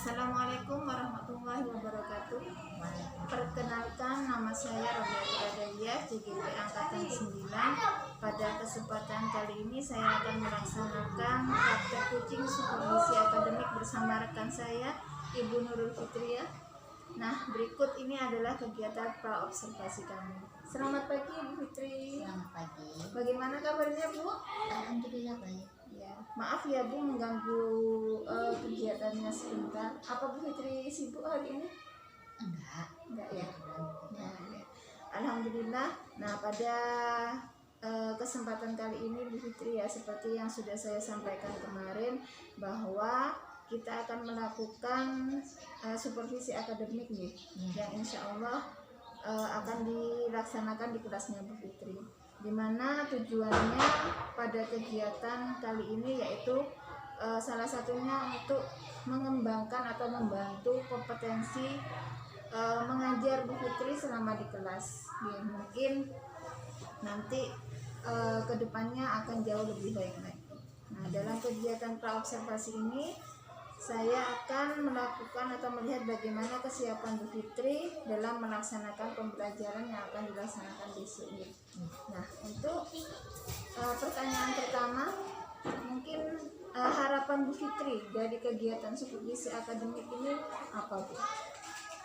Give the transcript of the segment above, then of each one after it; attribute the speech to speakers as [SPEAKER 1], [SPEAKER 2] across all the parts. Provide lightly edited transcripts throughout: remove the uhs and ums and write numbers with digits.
[SPEAKER 1] Assalamualaikum warahmatullahi wabarakatuh. Perkenalkan, nama saya Robiatul Adawiyah, JGP Angkatan 9. Pada kesempatan kali ini saya akan melaksanakan praktek coaching supervisi akademik bersama rekan saya, Ibu Nurul Fitriah. Nah, berikut ini adalah kegiatan praobservasi kami. Selamat pagi, Bu Fitri.
[SPEAKER 2] Selamat pagi.
[SPEAKER 1] Bagaimana kabarnya, Bu?
[SPEAKER 2] Alhamdulillah baik.
[SPEAKER 1] Ya, maaf ya Bu mengganggu kegiatannya sebentar. Apa Bu Fitri sibuk hari ini? Enggak ya. Nah, ya. Alhamdulillah. Nah, pada kesempatan kali ini Bu Fitri, ya, seperti yang sudah saya sampaikan kemarin, bahwa kita akan melakukan supervisi akademik nih, yang insya Allah akan dilaksanakan di kelasnya Bu Fitri, di mana tujuannya pada kegiatan kali ini yaitu salah satunya untuk mengembangkan atau membantu kompetensi mengajar Bu Fitri selama di kelas. Ya, mungkin nanti kedepannya akan jauh lebih baik lagi. Nah, dalam kegiatan praobservasi ini saya akan melakukan atau melihat bagaimana kesiapan Bu Fitri dalam melaksanakan pembelajaran yang akan dilaksanakan besok ini. Nah, untuk pertanyaan pertama, mungkin harapan Bu Fitri dari kegiatan supervisi akademik ini apa, Bu?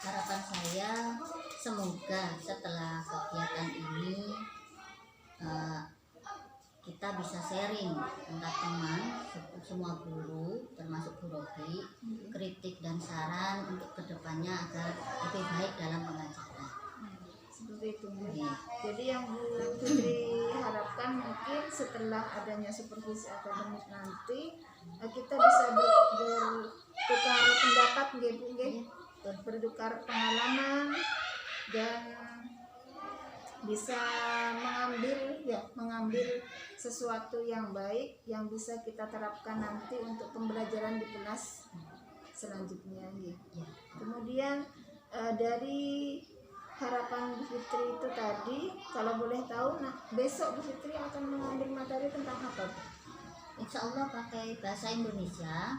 [SPEAKER 2] Harapan saya semoga setelah kegiatan ini kita bisa sharing antar teman, semua guru, termasuk Bu Robi, kritik dan saran untuk kedepannya agar lebih baik dalam pengajaran.
[SPEAKER 1] Seperti itu, ya. Jadi yang Bu Fitri harapkan mungkin setelah adanya supervisi akademik nanti kita bisa bertukar pendapat, Bu, bertukar pengalaman dan bisa mengambil sesuatu yang baik yang bisa kita terapkan nanti untuk pembelajaran di kelas selanjutnya. Kemudian dari harapan Bu Fitri itu tadi, kalau boleh tahu, nah besok Bu Fitri akan mengambil materi tentang apa, Bu?
[SPEAKER 2] Insya Allah pakai bahasa Indonesia,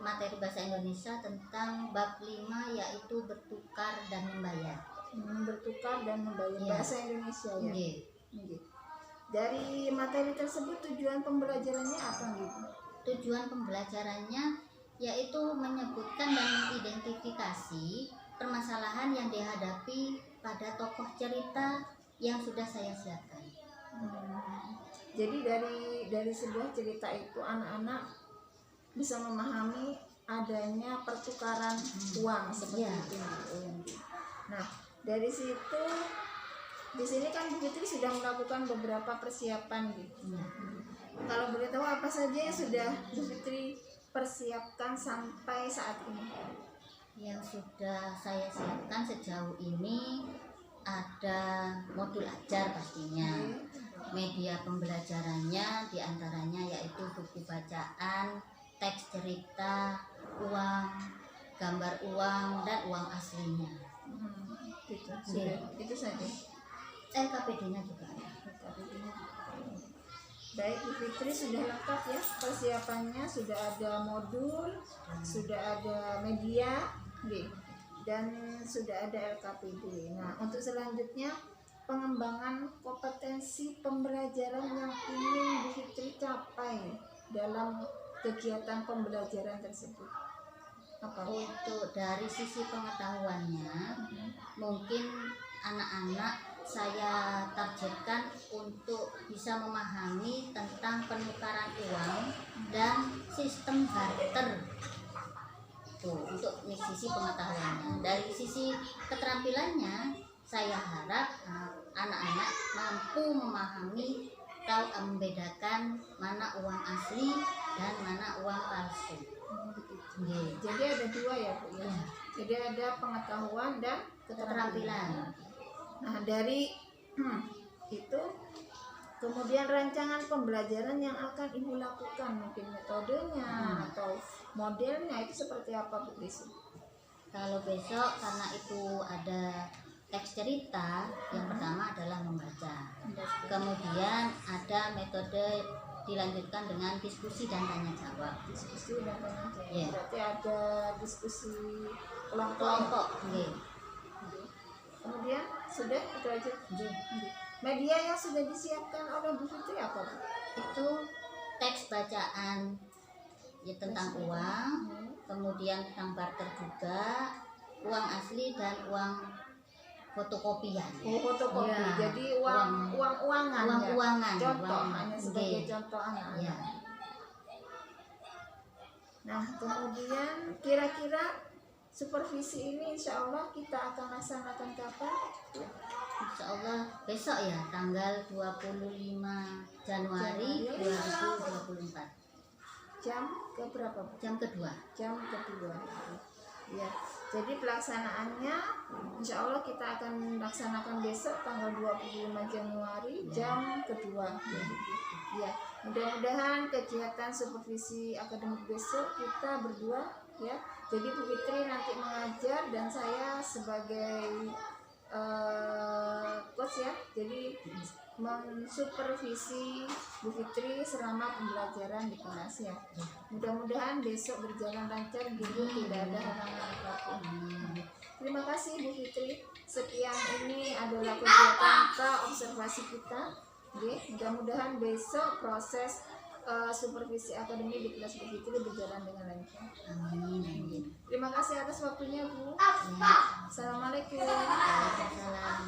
[SPEAKER 2] materi bahasa Indonesia tentang bab 5 yaitu bertukar dan membayar.
[SPEAKER 1] Bertukar dan membayar, ya. Bahasa Indonesia, ya. Dari materi tersebut tujuan pembelajarannya apa, gitu?
[SPEAKER 2] Tujuan pembelajarannya yaitu menyebutkan dan mengidentifikasi permasalahan yang dihadapi pada tokoh cerita yang sudah saya siapkan.
[SPEAKER 1] Jadi dari sebuah cerita itu anak-anak bisa memahami adanya pertukaran uang seperti itu. Nah, dari situ, di sini kan Bu Fitri sudah melakukan beberapa persiapan, gitu. Kalau boleh tahu apa saja yang sudah Bu Fitri persiapkan sampai saat ini?
[SPEAKER 2] Yang sudah saya siapkan sejauh ini ada modul ajar pastinya, media pembelajarannya diantaranya yaitu buku bacaan, teks cerita, uang, gambar uang, dan uang aslinya.
[SPEAKER 1] Itu saja.
[SPEAKER 2] LKPD-nya juga ada.
[SPEAKER 1] Baik, Bu Fitri sudah lengkap ya persiapannya, sudah ada modul, sudah ada media, dan sudah ada LKPD. Nah, untuk selanjutnya pengembangan kompetensi pembelajaran yang ingin Bu Fitri capai dalam kegiatan pembelajaran tersebut. Apa?
[SPEAKER 2] Untuk dari sisi pengetahuannya, mungkin anak-anak saya targetkan untuk bisa memahami tentang penukaran uang dan sistem barter. Untuk sisi pengetahuannya. Dari sisi keterampilannya, saya harap anak-anak mampu memahami, tahu membedakan mana uang asli dan mana uang palsu.
[SPEAKER 1] Jadi ada dua ya, Bu, ya. Jadi ada pengetahuan dan keterampilan. Nah, dari itu kemudian rancangan pembelajaran yang akan Ibu lakukan, mungkin metodenya atau modelnya itu seperti apa, Bu Desi?
[SPEAKER 2] Kalau besok karena itu ada teks cerita, yang pertama adalah membaca. Kemudian ada metode dilanjutkan dengan diskusi dan tanya jawab.
[SPEAKER 1] Diskusi dan tanya jawab.
[SPEAKER 2] Iya.
[SPEAKER 1] Berarti ada diskusi kelompok.
[SPEAKER 2] Kelompok, nggih.
[SPEAKER 1] Kemudian sudah itu aja.
[SPEAKER 2] Nggih.
[SPEAKER 1] Media yang sudah disiapkan oleh Bu Fitri apa, Bu?
[SPEAKER 2] Itu teks bacaan ya tentang uang, kemudian tentang barter juga, uang asli dan uang fotokopian.
[SPEAKER 1] Oh, fotokopi.
[SPEAKER 2] Ya,
[SPEAKER 1] Jadi uang-uangan.
[SPEAKER 2] uang-uangan.
[SPEAKER 1] Contoh,
[SPEAKER 2] uang-
[SPEAKER 1] hanya sebagai
[SPEAKER 2] nggih.
[SPEAKER 1] contoh anak-anak.
[SPEAKER 2] Ya.
[SPEAKER 1] Nah, kemudian kira-kira supervisi ini insya Allah kita akan laksanakan kapan?
[SPEAKER 2] Insya Allah besok ya, tanggal 25 Januari 2024,
[SPEAKER 1] Jam ke berapa, Bu?
[SPEAKER 2] jam kedua.
[SPEAKER 1] Jam kedua. Ya, jadi pelaksanaannya insya Allah kita akan laksanakan besok tanggal 25 Januari jam kedua. Ya, mudah-mudahan kegiatan supervisi akademik besok kita berdua ya. Jadi Bu Fitri nanti mengajar dan saya sebagai coach ya. Jadi mensupervisi Bu Fitri selama pembelajaran di kelas ya. Mudah-mudahan besok berjalan lancar gitu, tidak ada halangan apapun. Terima kasih Bu Fitri. Sekian ini adalah kegiatan observasi kita. Oke, mudah-mudahan besok proses supervisi akademik di kelas Bu Fitri berjalan dengan lancar.
[SPEAKER 2] Amin.
[SPEAKER 1] Terima kasih atas waktunya, Bu. Assalamualaikum.
[SPEAKER 2] Waalaikumsalam.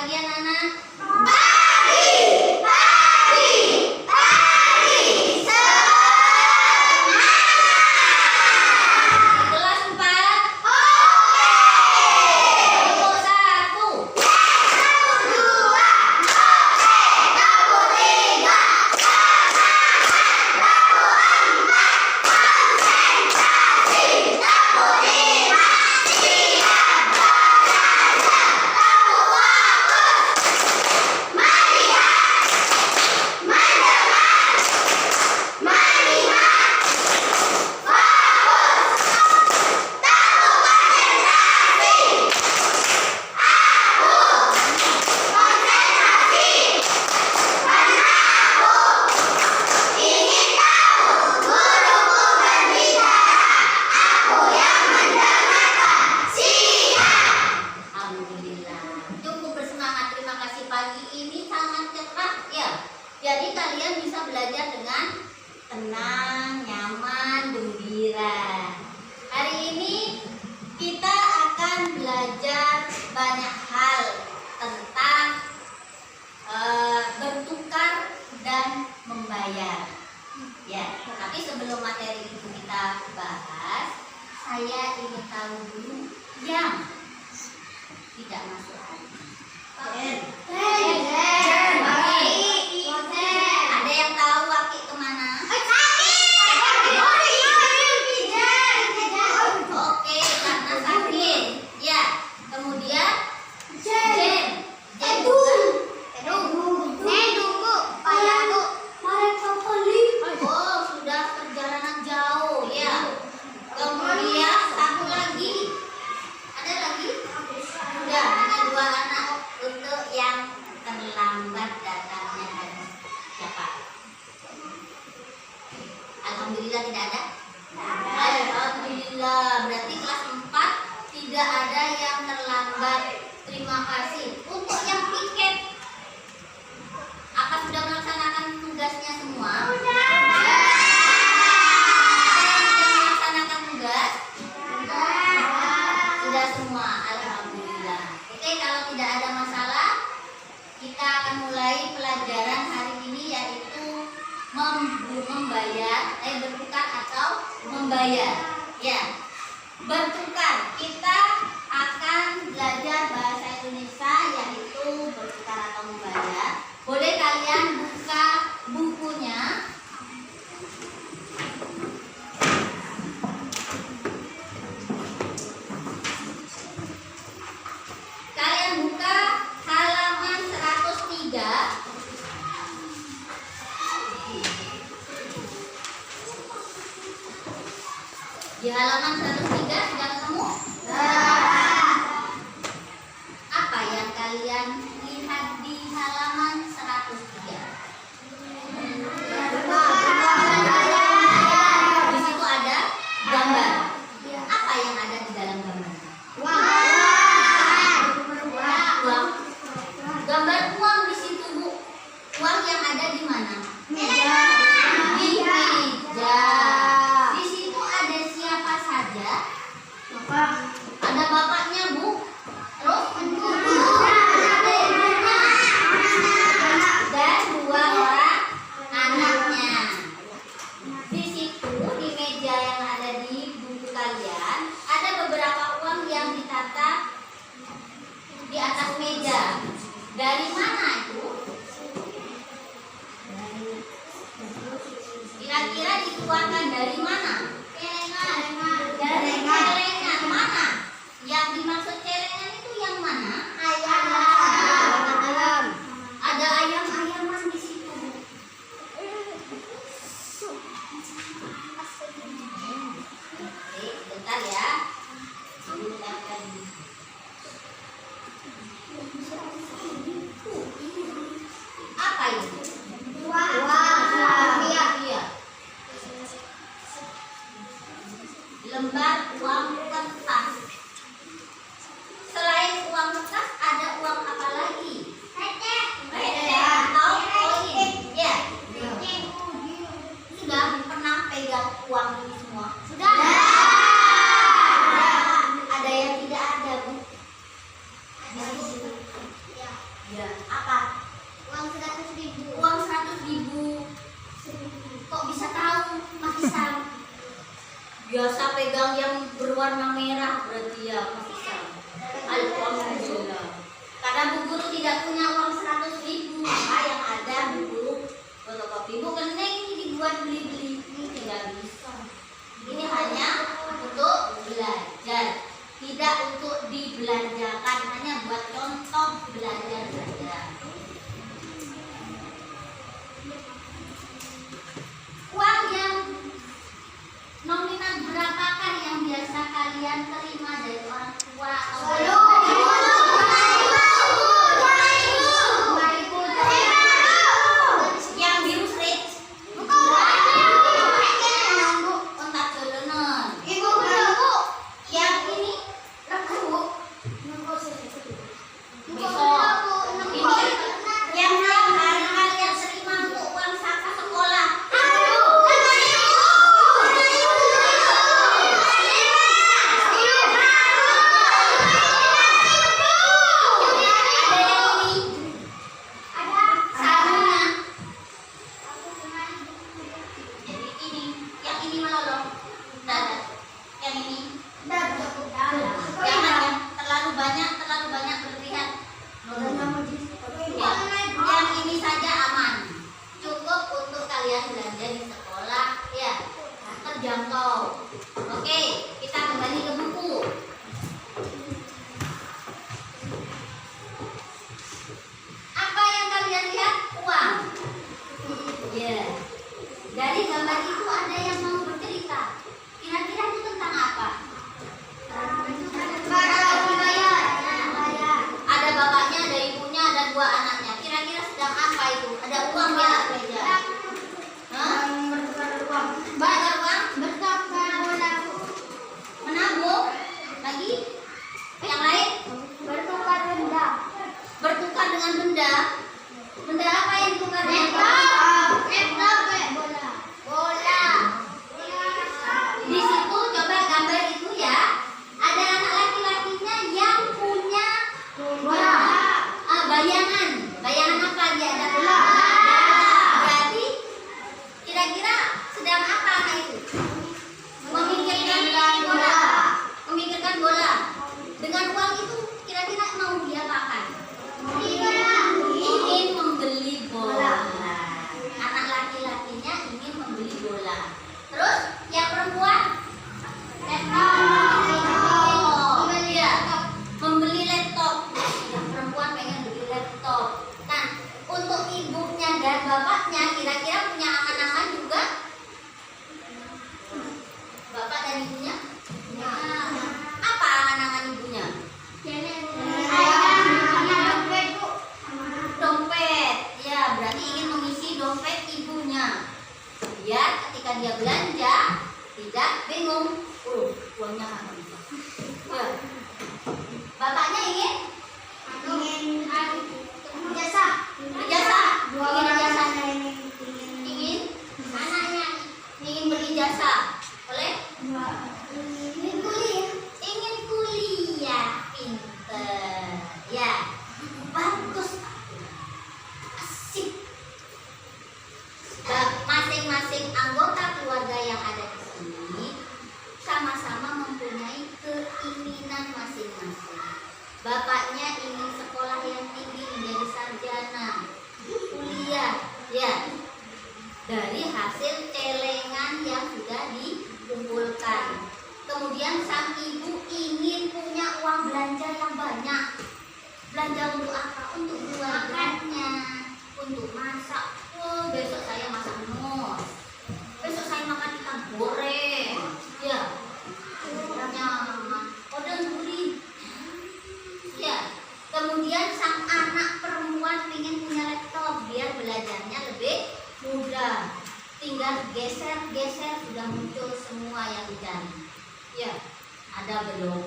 [SPEAKER 2] kalian anak? Kelas 4. Kelompok 1. Alhamdulillah. Cukup bersemangat. Terima kasih, pagi ini sangat cerah ya. Jadi kalian bisa belajar dengan tenang, nyaman, gembira. Hari ini kita akan belajar banyak hal tentang bertukar dan membayar. Ya, tapi sebelum materi itu kita bahas, saya ingin tahu dulu yang tidak masuk hati. Ada yang tahu Waki kemana? Oke, karena sakit. Ya, kemudian Jen juga. Oh, sudah perjalanan jauh ya. Kemudian satu lagi. Ada lagi? Sudah, hanya 2 anak untuk yang terlambat datangnya dari siapa? Alhamdulillah tidak ada? Alhamdulillah, berarti kelas 4 tidak ada yang terlambat. Terima kasih. Untuk yang piket, apa sudah melaksanakan tugasnya semua? Ada yang sudah melaksanakan tugas? Sudah semua, alhamdulillah. Oke, kalau tidak ada masalah, kita akan mulai pelajaran hari ini, yaitu bertukar atau membayar. Ya, bertukar. Kita akan belajar bahasa Indonesia, yaitu bertukar atau membayar. Boleh kalian buka bukunya. Kalian buka halaman 103. Di halaman 103 sudah ketemu? Apa yang kalian lihat di halaman 103? Di situ ada gambar. Apa yang ada di dalam gambar? Uang. Gambar uang di situ, Bu. Uang yang ada di mana? Di meja. Di situ ada siapa saja? Ada bapaknya, Bu. Terus ada ibunya dan 2 orang anaknya. Di situ di meja yang ada di buku kalian ada beberapa uang yang ditata di atas meja. Dari mana itu? Kira-kira dikeluarkan dari mana? Dari celengan. Mana? Yang dimaksud celengan itu yang mana? Ada ayam-ayaman di situ. Oke, bentar ya. Apa itu? Iya. Ya, apa? Uang 100.000. Uang 100.000. Kok bisa tahu, Mas Isam? Biasa pegang yang berwarna merah berarti ya, Mas Isam. Alhamdulillah. Karena Bu Guru tidak punya uang 100.000, maka yang ada Bu Guru fotokopi. Bu Kening ini dibuat beli-beli, ini tidak bisa. Ini hanya untuk belajar, tidak untuk dibelanjakan, hanya buat contoh belajar saja. Uang yang nominal berapakah yang biasa kalian terima dari orang tua? Yang biru rich. Kontak dulunan. Ibu. Yang ini regu. Ini yang tiap hari kalian terima untuk uang saka sekolah. Terjangkau. Oke, kita kembali ke buku. Apa yang kalian lihat? Uang. Ya. Dari gambar itu ada yang mau bercerita. Kira-kira itu tentang apa? Ada bapaknya, ada ibunya, ada dua anaknya. Kira-kira sedang apa itu? Ada uang di atas meja. Bakar uang? Menabung? Lagi? Yang lain? Bertukar dengan benda. Benda apa yang ditukar dengan bola. Di situ coba gambar itu ya. Ada anak laki-lakinya yang punya bola. Bayangan apa dia ada? Bola. Berarti kira-kira sedang apa anak itu? Memikirkan bola. Dengan uang itu kira-kira mau diapakan? Ingin membeli bola. Anak laki-lakinya ingin membeli bola. Terus yang perempuan? Laptop. Ya, membeli laptop. Yang perempuan pengen beli laptop. Nah, untuk ibunya dan bapaknya kira-kira punya angan-angan juga? Bapak dan ibunya? Apa angan-angan ibunya? Dompet. Ya, berarti ingin mengisi dompet ibunya. Biar ketika dia belanja tidak bingung. Uangnya mana bisa? Ya. Bapaknya ingin berjasa. Ingin anaknya ingin berijazah. Boleh? Ingin kuliah, pinter. Ya, bagus. Asik. Masing-masing anggota keluarga yang ada di sini sama-sama mempunyai keinginan masing-masing. Bapaknya ingin sekolah yang tinggi, menjadi sarjana, kuliah, ya. Dari hasil celengan yang sudah dikumpulkan. Kemudian sang ibu ingin punya uang belanja yang banyak. Belanja untuk apa? Untuk keluarganya, untuk masak. Oh, besok saya masak mos. Besok saya makan ikan goreng. Ya. Nyaman. Kodeng gurih. Ya. Kemudian sang anak perempuan ingin punya laptop biar belajarnya lebih mudah. Tinggal geser-geser sudah muncul semua yang dicari. Ya, ada belum?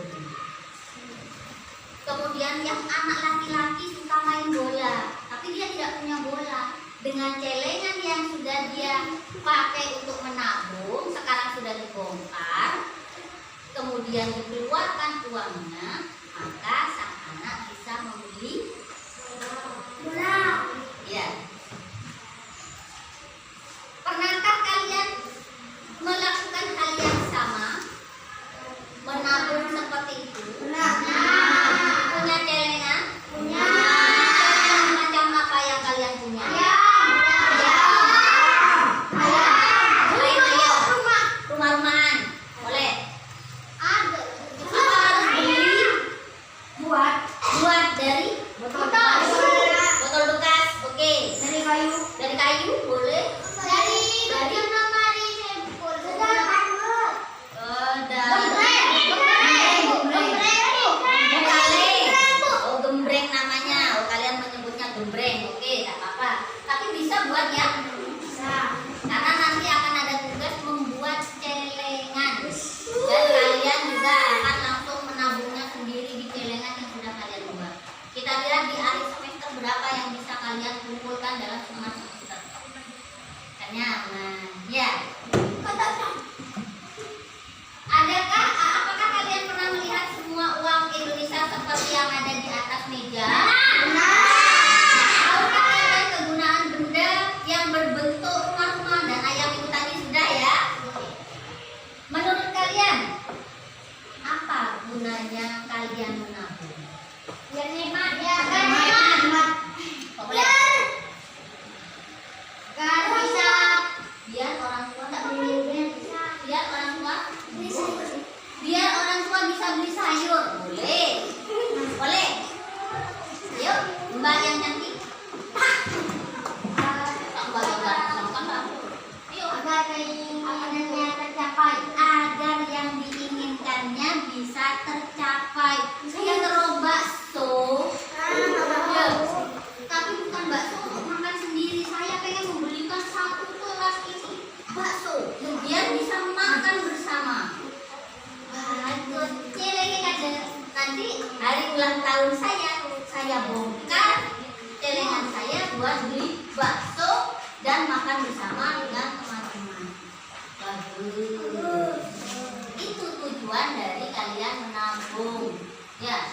[SPEAKER 2] Kemudian yang anak laki-laki suka main bola, tapi dia tidak punya bola. Dengan celengan yang sudah dia pakai untuk menabung, sekarang sudah dibongkar, kemudian dikeluarkan uangnya, maka sang anak bisa membeli bisa buat ya? Bisa. Karena nanti akan ada tugas membuat celengan. Dan kalian juga akan langsung menabungnya sendiri di celengan yang sudah kalian buat. Kita lihat di akhir semester berapa yang bisa kalian kumpulkan dalam setengah semester. Nyaman. Ya. Apakah kalian pernah melihat semua uang Indonesia seperti yang ada di atas meja? Tahukah kalian kegunaan benda yang berbentuk rumah-rumah dan ayam itu tadi sudah ya? Menurut kalian, apa gunanya kalian menabung? Biar hemat ya, kan? Hemat. Biar orang tua tak biar orang tua bisa beli sayur. Boleh. Yuk, Mbak yang cantik. Agar yang diinginkannya bisa tercapai. Saya ngerobak bakso. Tapi bukan bakso untuk makan sendiri. Saya pengen membelikan satu kelas isi bakso biar bisa makan bersama. Nanti hari ulang tahun saya bongkar celengan saya buat beli bakso dan makan bersama dengan teman-teman. Bagus. Itu tujuan dari kalian menabung. Ya.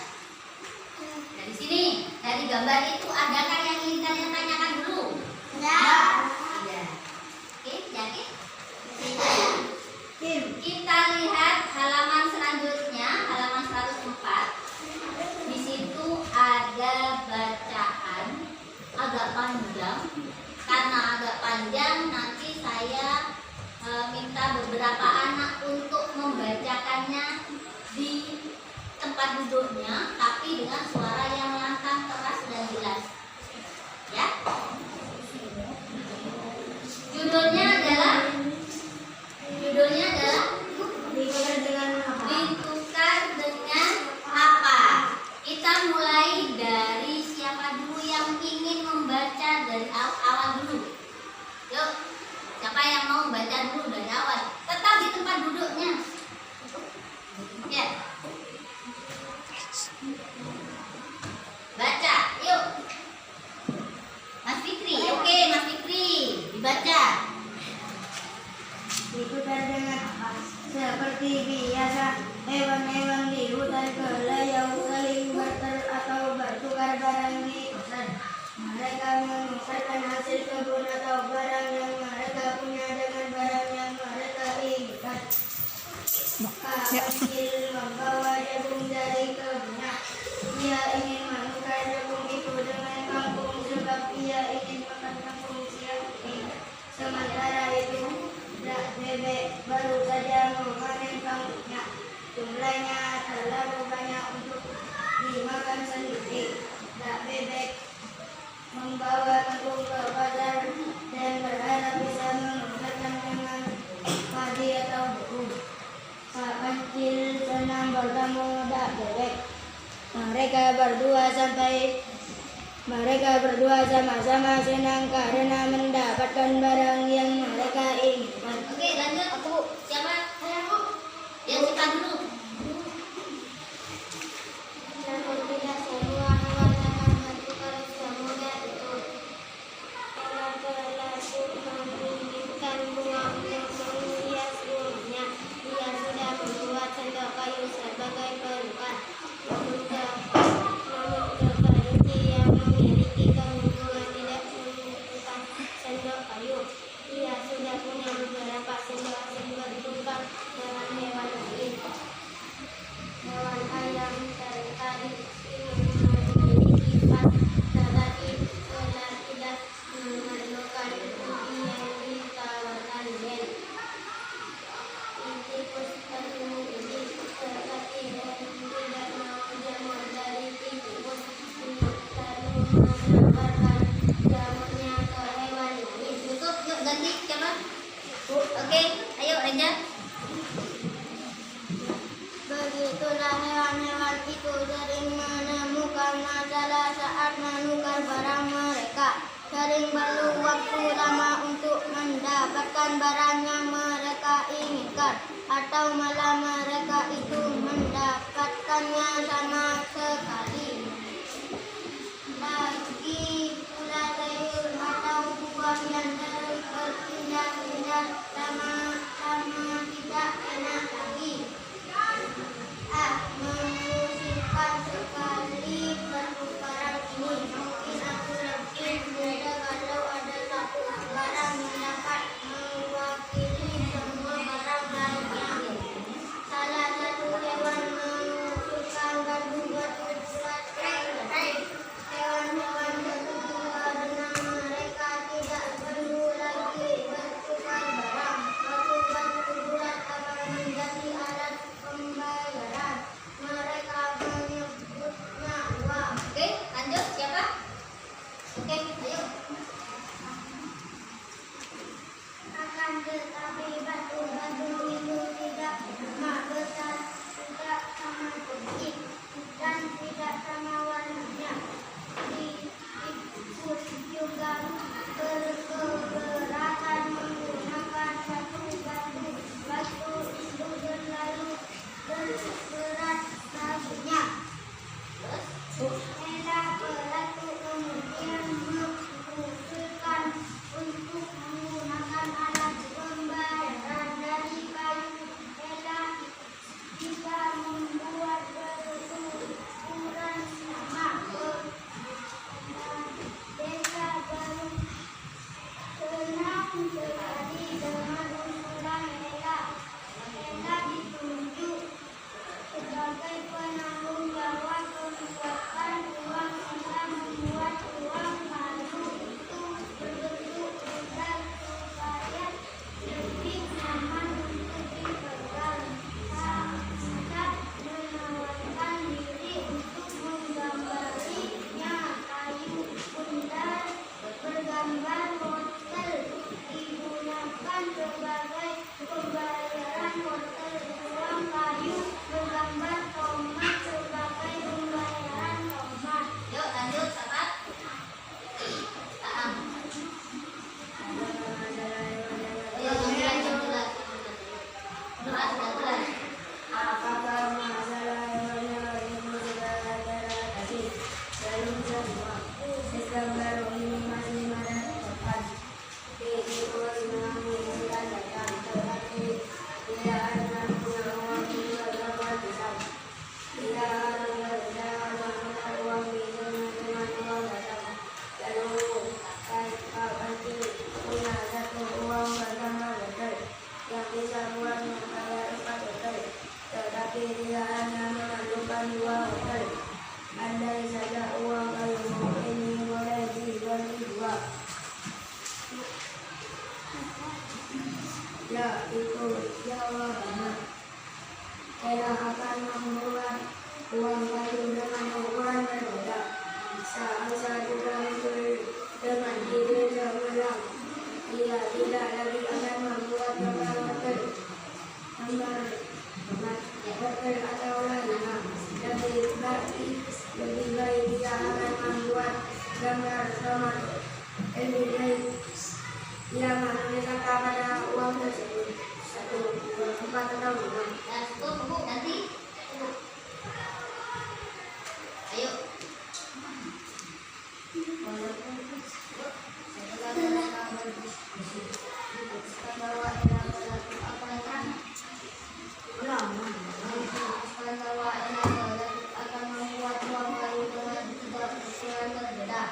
[SPEAKER 2] Dari sini, dari gambar itu adakah yang ingin kalian tanyakan dulu? Tidak. Oke, yakin? Kita lihat halaman selanjutnya, halaman 104. Di situ ada bacaan agak panjang. Karena agak panjang, nanti saya minta beberapa anak untuk membacakannya di tempat duduknya, tapi dengan suara yang lantang, keras dan jelas. Ya. Judulnya adalah ditukar dengan apa? Kita mulai dari siapa dulu yang ingin membaca dari awal dulu. Yuk, siapa yang mau baca dulu dari awal? Tetap di tempat duduknya. Ya. Baca, yuk. Mas Fikri, oke Mas Fikri, dibaca.
[SPEAKER 3] Ditukar dengan apa? Seperti biasa, hewan-hewan di hutan kelayau saling barter atau bertukar barang di pasar. Mereka menukarkan hasil kebun atau barang yang mereka punya dengan barang yang mereka inginkan. Kecil membawa jagung dari kebunnya. Ia ingin menukar jagung itu dengan kangkung sebab ia ingin makan kangkung siang ini. Sementara itu, bebek baru saja memanen kangkungnya. Jumlahnya terlalu banyak untuk dimakan sendiri. Bebek membawa kangkung ke pasar dan berharap bisa menukarkan dengan padi atau buku. Pak Kancil senang bertemu bebek. Mereka berdua sama-sama senang karena mendapatkan barang yang mereka inginkan.
[SPEAKER 2] Oke, lanjut. Siapa? Saya, Bu. Yang suka dulu.
[SPEAKER 3] Namun tidak semua hewan dapat bertukar semudah itu. Karena pelaku menginginkan bunga untuk menghias rumahnya, dia sudah membuat sendok kayu sebagai perukar. Namun kepada yang memiliki kemampuan tidak membutuhkan sendok kayu, dia sudah punya beberapa sendok yang bertukar dengan hewan lain. Hewan ayam tertarik memiliki sifat, tetapi benar tidak memerlukan bukti yang ditawarkan Ben. Tikus bertemu ini tetapi Ben tidak mau jamur dari tikus, lalu menawarkan jamurnya ke hewan lain.
[SPEAKER 2] Tutup, yuk ganti siapa? Bu, oke, ayo Reja.
[SPEAKER 3] Begitulah hewan-hewan itu sering menemukan masalah saat menukar barang mereka. sering perlu waktu lama untuk mendapatkan barang yang mereka inginkan, atau malah mereka itu mendapatkannya sama sekali. Lagi pula sayur atau buah yang terus berpindah-pindah lama-lama tidak enak lagi. Mengusilkan sekali pertukaran ini. Mungkin aku lebih mudah kalau ada satu barang yang dapat mewakili semua barang lainnya. Salah satu hewan mengusulkan batu-batu berat terlebih. Hewan-hewan berdua dengan mereka tidak perlu lagi bertukar barang. Batu-batu berat akan menjadi alat pembayaran. Mereka menyebutnya uang.
[SPEAKER 2] Oke, lanjut siapa? Oke, ayo.
[SPEAKER 3] Akan tetapi batu-batu itu tidak sama besar, tidak sama kecil, dan tidak sama warnanya. Ikut juga berkeberatan menggunakan satu batu itu berlalu berberat lagunya. Elah pelaku kemudian mengusulkan untuk menggunakan alat pembayaran dari kayu. Elah bisa membuat berukuran sama. Desa baru senang sekali dengan usulan Elah. Elah ditunjuk sebagai penanggung jawab pembuatan uang hingga membuat uang kayu itu berbentuk bulat supaya lebih nyaman untuk dipegang. Saat menawarkan diri untuk menggambarinya, kayu bundar bergambar hotel digunakan sebagai pembayaran hotel. Uang kayu bergambar tomat sebagai pembayaran tomat.
[SPEAKER 2] Yuk lanjut sahabat. Taam. Ayo lanjut jelas. Jelas.
[SPEAKER 3] Apakah masalah hewan-hewan itu segala terasi? Belum semua. Segambar ini masih ada depan. Diikut menginginkan datang, tetapi tidak ada punya uang juga dapat datang. Tidak ada berbeda mana uang itu dengan uang datang. Lalu pasti punya satu uang bernama betul yang bisa buat membayar 4 betul, tetapi tidak hanya memerlukan 2 betul. Andai saja uang kayu ini boleh dibagi 2, ya itu jawabannya. Elah akan membuat uang kayu dengan ukuran berbeda. Saat juga dengan ide sebelah, ia tidak lagi akan membuat gambar betul, gambar betul atau lainnya. Lebih baik dia akan membuat gambar tomat. Lebih baik ia menuliskan pada uang tersebut 1, 2, 4 atau 5.
[SPEAKER 2] Dan tunggu nanti. Ayo. Setelah mereka berdiskusi, diputuskan bahwa Elah pelaku akan membuat uang kayu dengan 3 ukuran berbeda,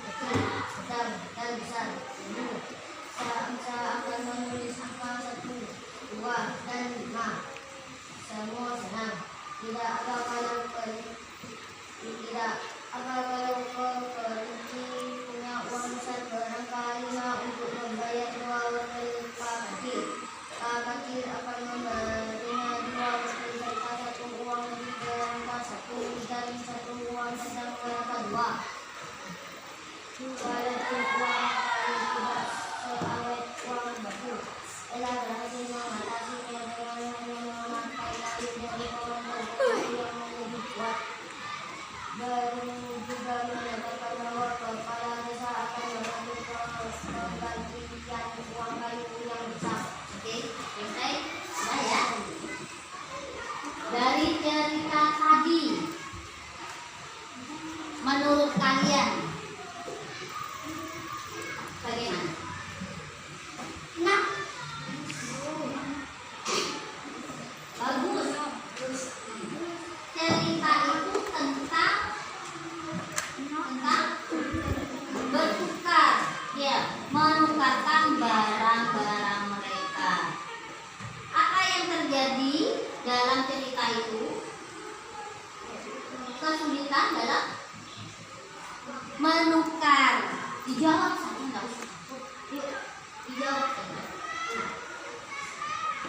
[SPEAKER 2] kecil, sedang, dan besar. Saya akan menulis angka 1, 2, dan 5. Semua senang. Tidak apa kalau pergi punya uang besar barangkali untuk membayar 2 wortel Pak Kecil akan memberinya 2 wortel serta 1 uang lebih berangka 1 dan 1 uang sedang berangka 2. Walaupun uang kayu tidak seawet uang batu, Elah berhasil mengatasinya dengan hanya memakai kayu dari pohon yang lebih kuat. Baru juga menyatakan bahwa kepala desa akan membantu menurut kalian bagaimana? Nah, bagus. Cerita itu tentang bertukar, ya, menukarkan barang-barang mereka. Apa yang terjadi dalam cerita itu? Kesulitan dalam menukar. Dijawab saja, nggak usah takut. Yuk, dijawab saja.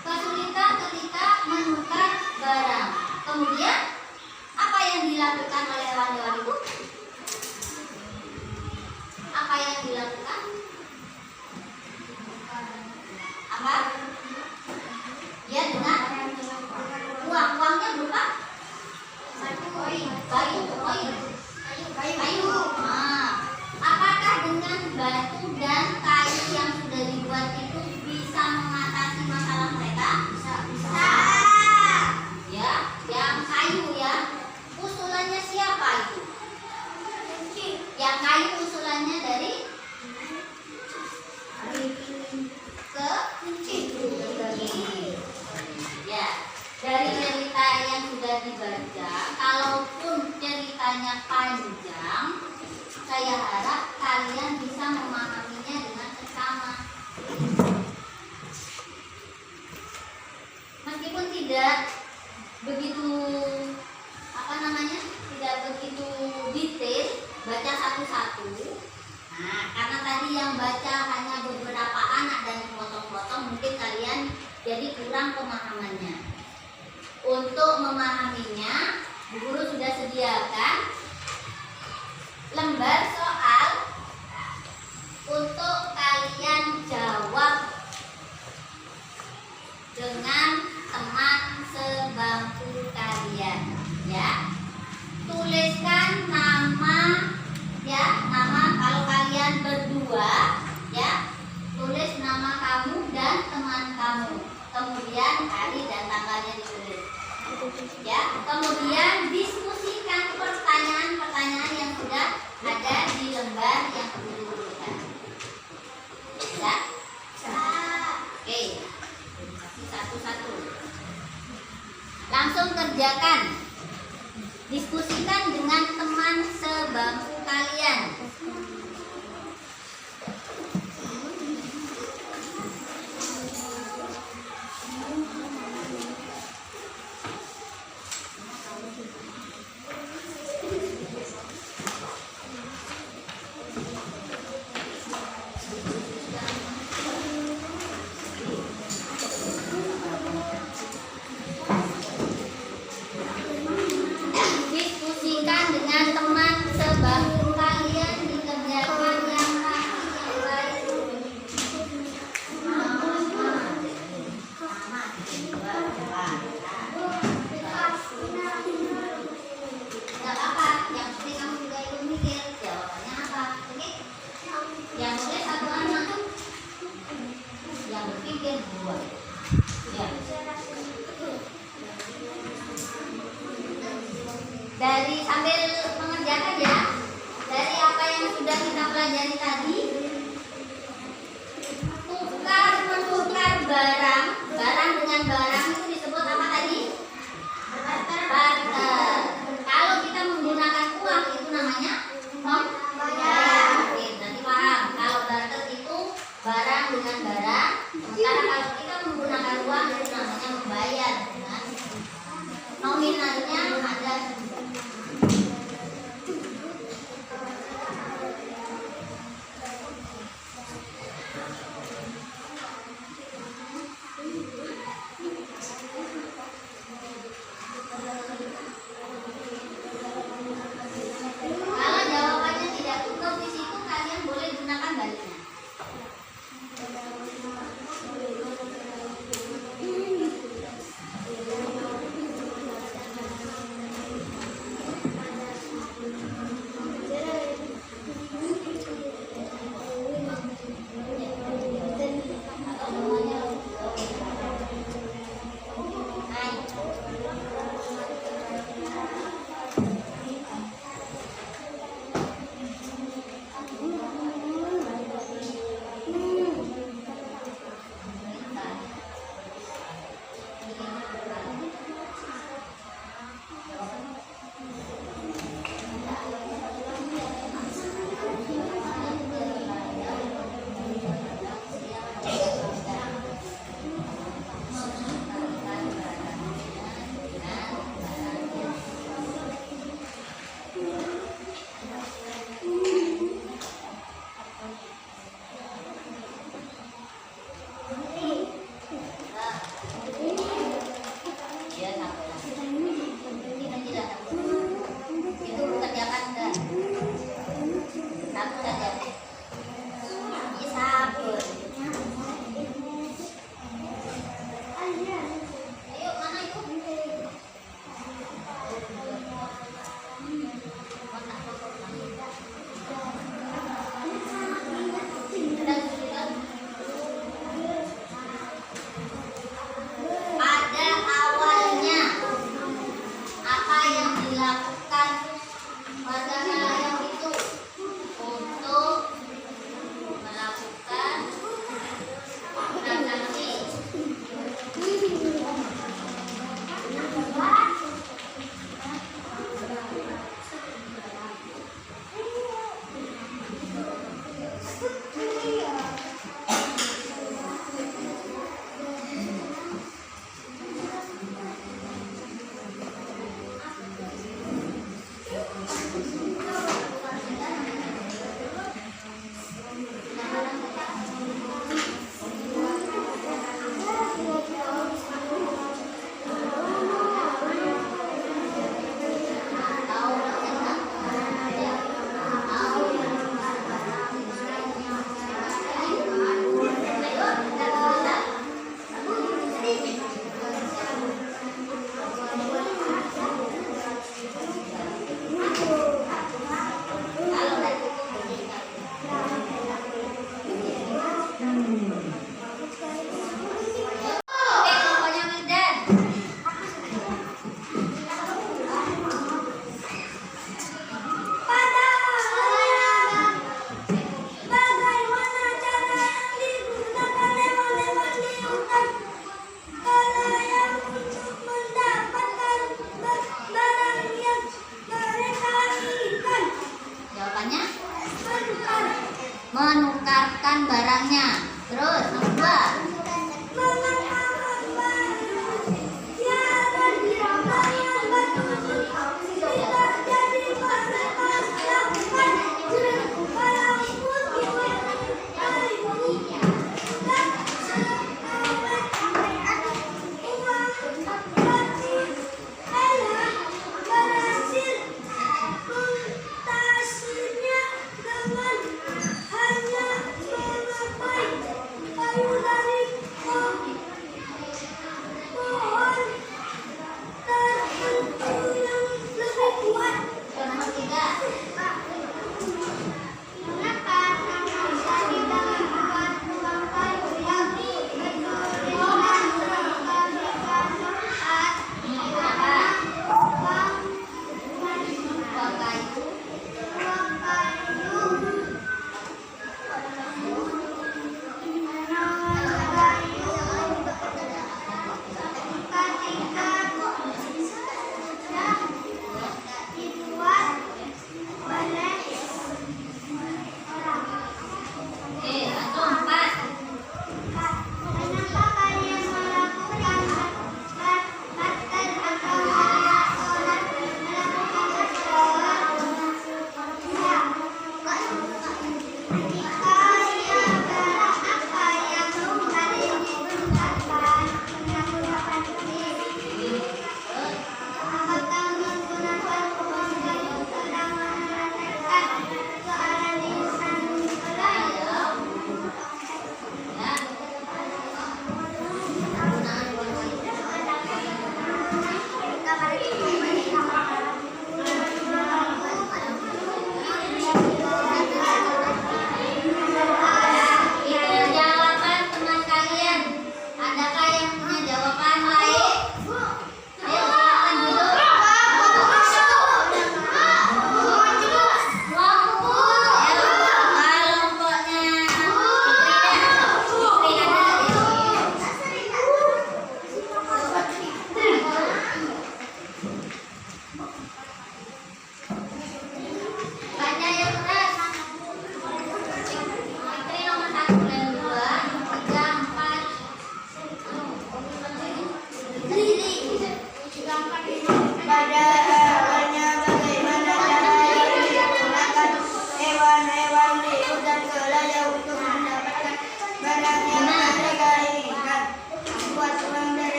[SPEAKER 2] Kesulitan ketika menukar barang. Kemudian apa yang dilakukan oleh hewan-hewan itu? Apa yang dilakukan? Apa? Ya, dengan uangnya berupa kayu. Nah, apakah dengan batu dan kayu yang sudah dibuat itu bisa mengatasi masalah mereka? Bisa. Ya, yang kayu ya. Usulannya siapa itu? Yang kayu usulannya dari ya, dari cerita yang sudah dibaca, kalaupun ceritanya panjang, saya harap kalian bisa memahaminya dengan seksama. Meskipun tidak begitu tidak begitu detail, baca satu-satu. Nah, karena tadi yang baca hanya beberapa anak dan potong-potong, mungkin kalian jadi kurang pemahamannya. Untuk memahaminya, Bu Guru sudah sediakan lembar soal untuk kalian jawab dengan teman sebangku kalian, ya. Tuliskan nama, ya, nama kalau kalian berdua, ya, tulis nama kamu dan teman kamu. Kemudian hari dan tanggalnya ditulis, ya. Kemudian diskusikan pertanyaan-pertanyaan yang sudah ada di lembar yang dituliskan, ya. Oke, satu-satu. Langsung kerjakan. Diskusikan dengan teman sebangku kalian. Dari sambil mengerjakan ya, dari apa yang sudah kita pelajari tadi, menukar barang dengan barang itu disebut apa tadi? Barter. Kalau kita menggunakan uang itu namanya membayar. Oke, nanti paham. Kalau barter itu barang dengan barang. Sementara kalau kita menggunakan uang itu namanya membayar dengan nominalnya ada. menukarkan barangnya. Terus nomor 2.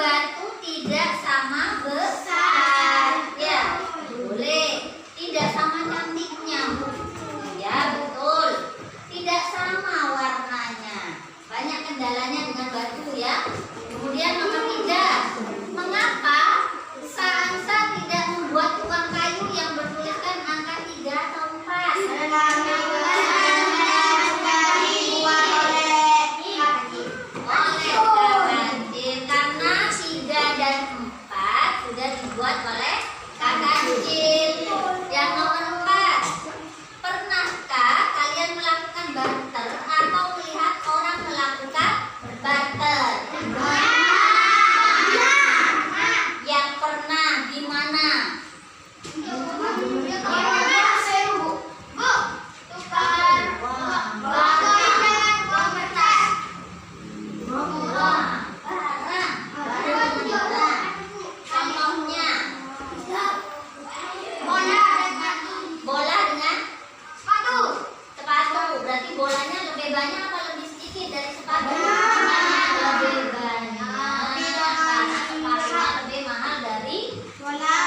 [SPEAKER 2] batu tidak sama besar. Ya, boleh. Tidak sama cantiknya. Ya, betul. Tidak sama warnanya. Banyak kendalanya dengan batu ya. Kemudian nomor 3. Mengapa Saansa tidak membuat uang kayu yang bertuliskan angka 3 atau 4? Karena 3 dan 4 sudah dibuat oleh kakak kecil. Yang nomor 4. Pernahkah kalian melakukan barter atau melihat orang melakukan barter? Yang pernah di mana? Contohnya bola dengan sepatu. Berarti bolanya lebih banyak apa lebih sedikit dari sepatu? Lebih banyak. Karena sepatunya lebih mahal dari bola.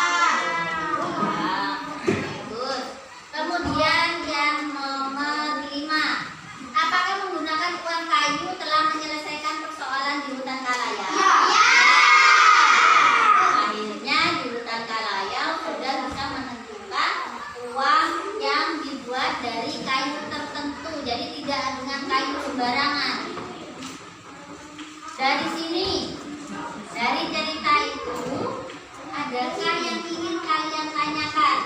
[SPEAKER 2] Bagus. Kemudian yang nomor 5. Apakah menggunakan uang kayu telah menyelesaikan persoalan di hutan Kalayau? Akhirnya di hutan Kalayau sudah bisa menentukan uang yang dibuat dari kayu tertentu. Jadi tidak dengan kayu sembarangan. Dari sini, dari cerita itu, adakah yang ingin kalian tanyakan?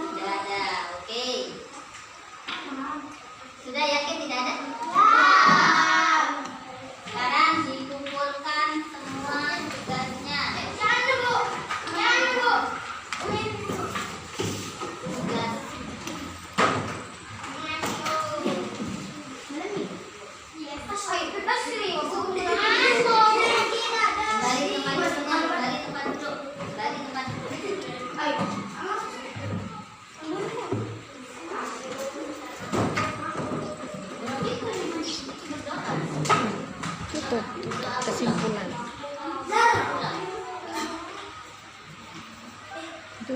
[SPEAKER 2] Tidak ada, oke. Sudah yakin tidak ada? Sekarang dikumpulkan semua tugasnya. Kembali tempat duduk.
[SPEAKER 4] Tutup kesimpulan. Itu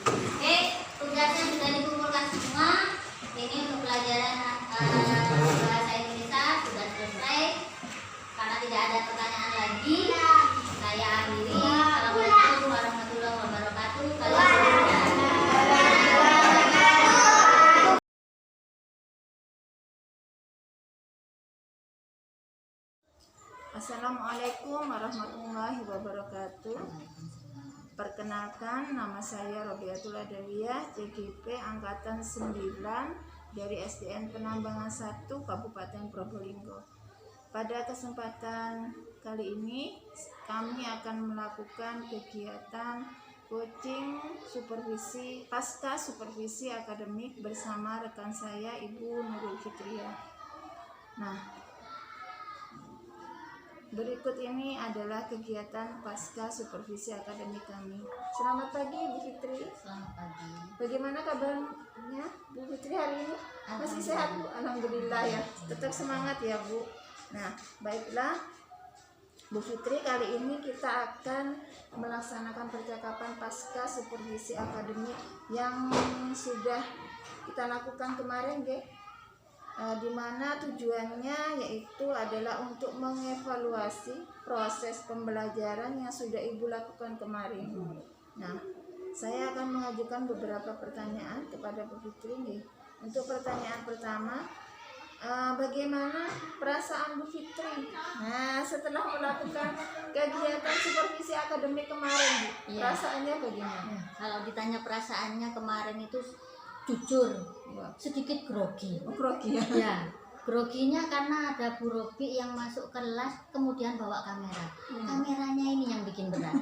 [SPEAKER 2] Oke, tugasnya sudah dikumpulkan semua. Ini untuk pelajaran bahasa Indonesia sudah selesai. Karena tidak ada pertanyaan lagi, saya akhiri. Assalamualaikum warahmatullahi wabarakatuh.
[SPEAKER 1] Assalamualaikum warahmatullahi wabarakatuh. Perkenalkan, nama saya Robiatul Adawiyah, CGP Angkatan 9 dari SDN Penambangan 1 Kabupaten Probolinggo. Pada kesempatan kali ini kami akan melakukan kegiatan coaching supervisi pasca supervisi akademik bersama rekan saya Ibu Nurul Fitriah. Nah, berikut ini adalah kegiatan pasca supervisi akademik kami. Selamat pagi Bu Fitri.
[SPEAKER 2] Selamat pagi.
[SPEAKER 1] Bagaimana kabarnya Bu Fitri hari ini? Masih sehat Bu? Alhamdulillah ya. Tetap semangat ya Bu. Nah, baiklah Bu Fitri, kali ini kita akan melaksanakan percakapan pasca supervisi akademik yang sudah kita lakukan kemarin, di mana tujuannya yaitu adalah untuk mengevaluasi proses pembelajaran yang sudah Ibu lakukan kemarin. Nah, saya akan mengajukan beberapa pertanyaan kepada Bu Fitri. Untuk pertanyaan pertama, bagaimana perasaan Bu Fitri? Nah, setelah melakukan kegiatan supervisi akademik kemarin, Bu, perasaannya bagaimana?
[SPEAKER 2] Kalau ditanya perasaannya kemarin itu jujur sedikit grogi.
[SPEAKER 1] Grogi ya?
[SPEAKER 2] Ya, groginya karena ada Bu Robi yang masuk kelas kemudian bawa kamera. Kameranya ini yang bikin berat.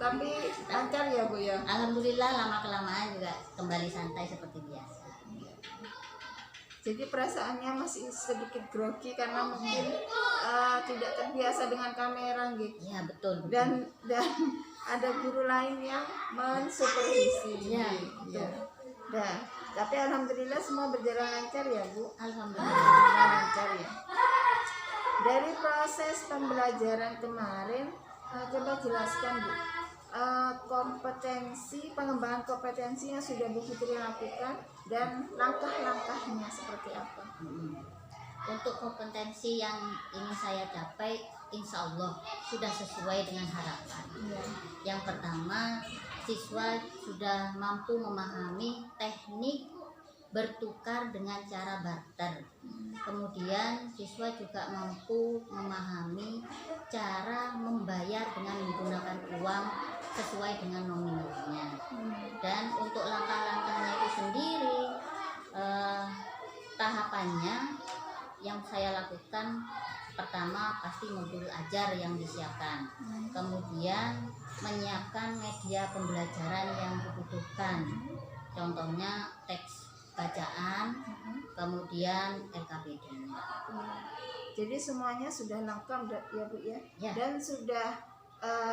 [SPEAKER 1] Tapi lancar ya Bu ya?
[SPEAKER 2] Alhamdulillah lama-kelamaan juga kembali santai seperti biasa.
[SPEAKER 1] Jadi perasaannya masih sedikit grogi karena mungkin tidak terbiasa dengan kamera gitu.
[SPEAKER 2] Ya betul.
[SPEAKER 1] Dan ada guru lain yang mensupervisi.
[SPEAKER 2] Ya,
[SPEAKER 1] gitu. Nah, Tapi alhamdulillah semua berjalan lancar ya Bu.
[SPEAKER 2] Alhamdulillah.
[SPEAKER 1] Berjalan lancar ya. Dari proses pembelajaran kemarin, coba jelaskan Bu, kompetensi, pengembangan kompetensi yang sudah Bu Fitri lakukan dan langkah-langkahnya seperti apa?
[SPEAKER 2] Untuk kompetensi yang ingin saya capai, insya Allah sudah sesuai dengan harapan.
[SPEAKER 1] Iya.
[SPEAKER 2] Yang pertama, siswa sudah mampu memahami teknik bertukar dengan cara barter. Kemudian siswa juga mampu memahami cara membayar dengan menggunakan uang sesuai dengan nominalnya. Dan untuk langkah-langkahnya itu sendiri, tahapannya yang saya lakukan, pertama pasti modul ajar yang disiapkan, kemudian menyiapkan media pembelajaran yang dibutuhkan, contohnya teks bacaan, kemudian LKPD.
[SPEAKER 1] Jadi semuanya sudah lengkap ya Bu ya,
[SPEAKER 2] Ya.
[SPEAKER 1] dan sudah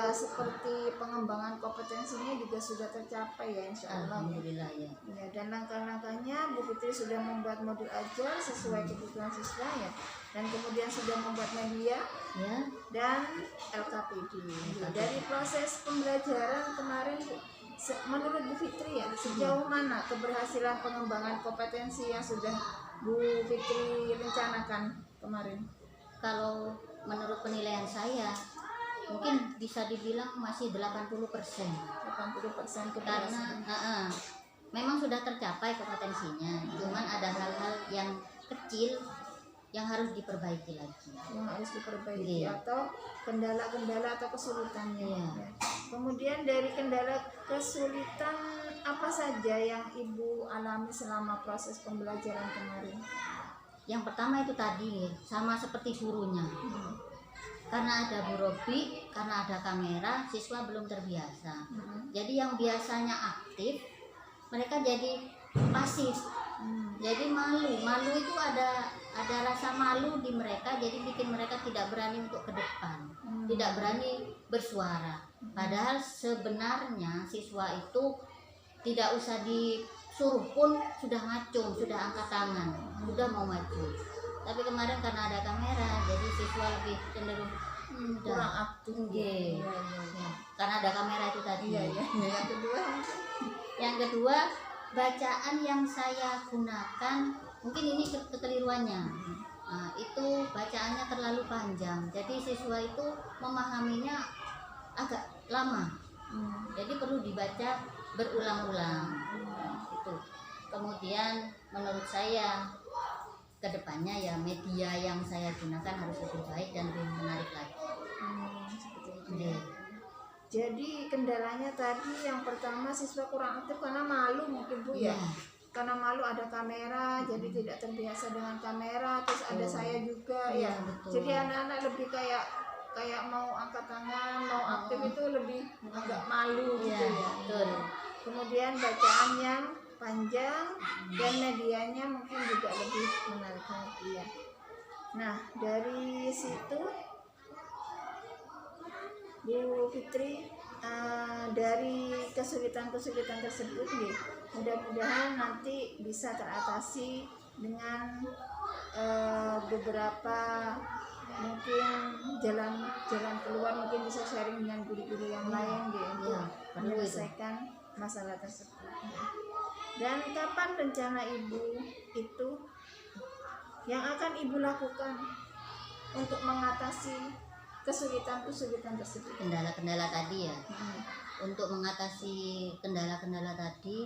[SPEAKER 1] seperti pengembangan kompetensinya juga sudah tercapai ya insya Allah.
[SPEAKER 2] Alhamdulillah ya.
[SPEAKER 1] Ya, dan langkah-langkahnya Bu Fitri sudah membuat modul ajar sesuai kebutuhan siswa ya, dan kemudian sudah membuat media
[SPEAKER 2] Ya,
[SPEAKER 1] dan LKPD. Dari proses pembelajaran kemarin Bu, menurut Bu Fitri ya, sejauh mana keberhasilan pengembangan kompetensi yang sudah Bu Fitri rencanakan kemarin?
[SPEAKER 2] kalau menurut penilaian saya mungkin bisa dibilang masih 80%.
[SPEAKER 1] 80%
[SPEAKER 2] Karena
[SPEAKER 1] keberhasilan.
[SPEAKER 2] memang sudah tercapai kompetensinya, cuman ada hal-hal yang kecil yang harus diperbaiki lagi.
[SPEAKER 1] Yang harus diperbaiki
[SPEAKER 2] Iya.
[SPEAKER 1] atau kendala-kendala atau kesulitannya.
[SPEAKER 2] Iya.
[SPEAKER 1] Ya. Kemudian dari kendala kesulitan apa saja yang Ibu alami selama proses pembelajaran kemarin?
[SPEAKER 2] Yang pertama itu tadi sama seperti gurunya, karena ada Bu Robi, karena ada kamera, siswa belum terbiasa. Jadi yang biasanya aktif, mereka jadi pasif. Jadi malu itu ada rasa malu di mereka, jadi bikin mereka tidak berani untuk ke depan, tidak berani bersuara. Padahal sebenarnya siswa itu tidak usah disuruh pun sudah ngacung, sudah angkat tangan, sudah mau maju. Tapi kemarin karena ada kamera, jadi siswa lebih cenderung
[SPEAKER 1] Kurang aktif.
[SPEAKER 2] Iya.
[SPEAKER 1] Iya, iya, iya.
[SPEAKER 2] Karena ada kamera itu tadi.
[SPEAKER 1] Iya, iya. Yang kedua
[SPEAKER 2] Yang kedua, bacaan yang saya gunakan, mungkin ini kekeliruannya. Nah, itu bacaannya terlalu panjang, jadi siswa itu memahaminya agak lama. Jadi perlu dibaca berulang-ulang. Itu. Kemudian menurut saya kedepannya ya media yang saya gunakan harus lebih baik dan lebih menarik lagi.
[SPEAKER 1] seperti itu.
[SPEAKER 2] Iya.
[SPEAKER 1] Jadi kendalanya tadi yang pertama siswa kurang aktif karena malu mungkin Bu ya.
[SPEAKER 2] Iya.
[SPEAKER 1] Karena malu ada kamera, jadi tidak terbiasa dengan kamera. Terus ada
[SPEAKER 2] Betul.
[SPEAKER 1] saya juga
[SPEAKER 2] Iya,
[SPEAKER 1] ya.
[SPEAKER 2] betul.
[SPEAKER 1] Jadi anak-anak lebih kayak mau angkat tangan, mau aktif itu lebih agak malu gitu
[SPEAKER 2] Iya,
[SPEAKER 1] ya.
[SPEAKER 2] betul.
[SPEAKER 1] Kemudian bacaan yang panjang dan medianya mungkin juga lebih menarik lagi ya. Nah dari situ Bu Fitri, dari kesulitan-kesulitan tersebut nih, mudah-mudahan nanti bisa teratasi dengan beberapa mungkin jalan keluar, mungkin bisa sharing dengan guru-guru yang lain gitu untuk
[SPEAKER 2] Iya, perlu itu.
[SPEAKER 1] menyelesaikan masalah tersebut. Dan kapan rencana Ibu itu yang akan Ibu lakukan untuk mengatasi kesulitan-kesulitan tersebut?
[SPEAKER 2] Kendala-kendala tadi ya. Untuk mengatasi kendala-kendala tadi,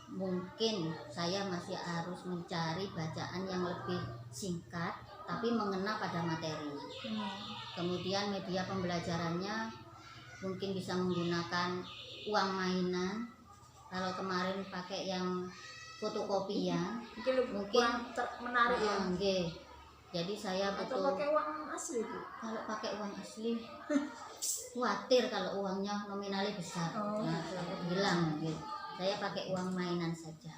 [SPEAKER 2] mungkin saya masih harus mencari bacaan yang lebih singkat tapi mengena pada materi. Kemudian media pembelajarannya mungkin bisa menggunakan uang mainan. Kalau kemarin pakai yang fotokopian,
[SPEAKER 1] Mungkin kurang menarik ya.
[SPEAKER 2] nggih. Jadi saya
[SPEAKER 1] Atau
[SPEAKER 2] betul
[SPEAKER 1] pakai uang asli Bu?
[SPEAKER 2] kalau pakai uang asli khawatir kalau uangnya nominalnya besar.
[SPEAKER 1] Oh,
[SPEAKER 2] Nah,
[SPEAKER 1] gitu.
[SPEAKER 2] aku bilang gitu. Saya pakai uang mainan saja.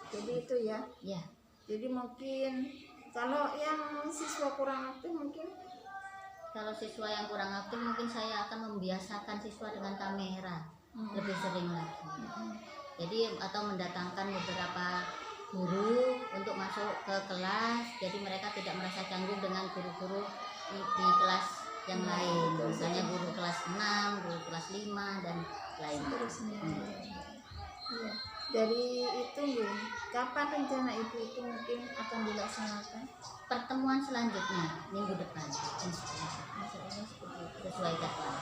[SPEAKER 1] Jadi itu ya.
[SPEAKER 2] Ya,
[SPEAKER 1] Jadi mungkin kalau yang siswa kurang aktif mungkin
[SPEAKER 2] kalau siswa yang kurang aktif mungkin saya akan membiasakan siswa dengan kamera. lebih sering lagi. Jadi atau mendatangkan beberapa guru untuk masuk ke kelas, jadi mereka tidak merasa canggung dengan guru-guru di kelas yang lain, misalnya guru kelas 6, guru kelas 5 dan lain.
[SPEAKER 1] Terusnya. Iya. Dari itu Bu, kapan rencana Ibu itu mungkin akan dilaksanakan?
[SPEAKER 2] Pertemuan selanjutnya minggu depan, insya Allah,
[SPEAKER 1] Insya Allah seperti itu.
[SPEAKER 2] sesuai jadwal.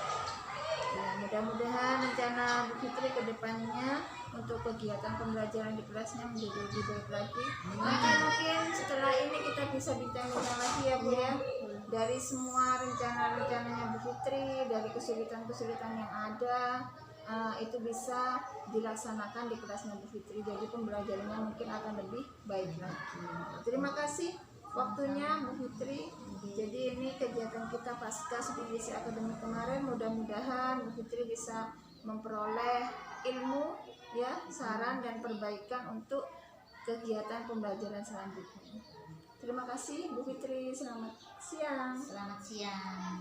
[SPEAKER 1] Ya, mudah-mudahan rencana Bu Fitri ke depannya untuk kegiatan pembelajaran di kelasnya menjadi lebih baik lagi. Mungkin setelah ini kita bisa bincang-bincang lagi ya Bu ya. Dari semua rencana-rencananya Bu Fitri, dari kesulitan-kesulitan yang ada, itu bisa dilaksanakan di kelasnya Bu Fitri. Jadi pembelajarannya mungkin akan lebih baik lagi. Terima kasih waktunya Bu Fitri. Jadi ini kegiatan kita pasca supervisi akademik kemarin, mudah-mudahan Bu Fitri bisa memperoleh ilmu ya, saran dan perbaikan untuk kegiatan pembelajaran selanjutnya. Terima kasih Bu Fitri, selamat siang.
[SPEAKER 2] Selamat siang.